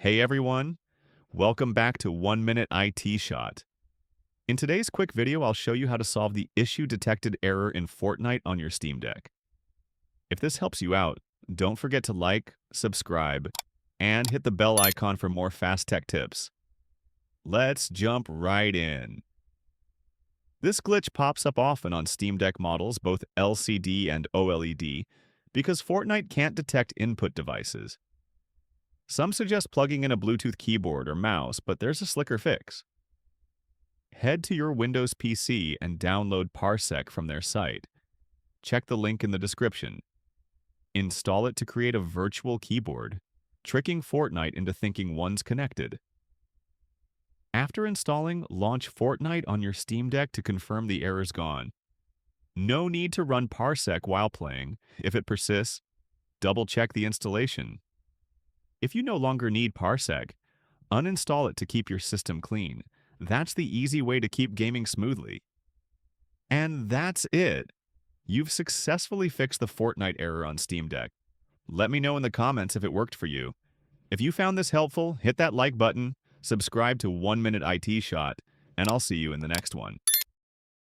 Hey everyone, welcome back to 1 Minute IT Shot. In today's quick video, I'll show you how to solve the issue detected error in Fortnite on your Steam Deck. If this helps you out, don't forget to like, subscribe, and hit the bell icon for more fast tech tips. Let's jump right in. This glitch pops up often on Steam Deck models, both LCD and OLED, because Fortnite can't detect input devices. Some suggest plugging in a Bluetooth keyboard or mouse, but there's a slicker fix. Head to your Windows PC and download Parsec from their site. Check the link in the description. Install it to create a virtual keyboard, tricking Fortnite into thinking one's connected. After installing, launch Fortnite on your Steam Deck to confirm the error's gone. No need to run Parsec while playing. If it persists, double-check the installation. If you no longer need Parsec, uninstall it to keep your system clean. That's the easy way to keep gaming smoothly. And that's it. You've successfully fixed the Fortnite error on Steam Deck. Let me know in the comments if it worked for you. If you found this helpful, hit that like button, subscribe to 1 Minute IT Shot, and I'll see you in the next one.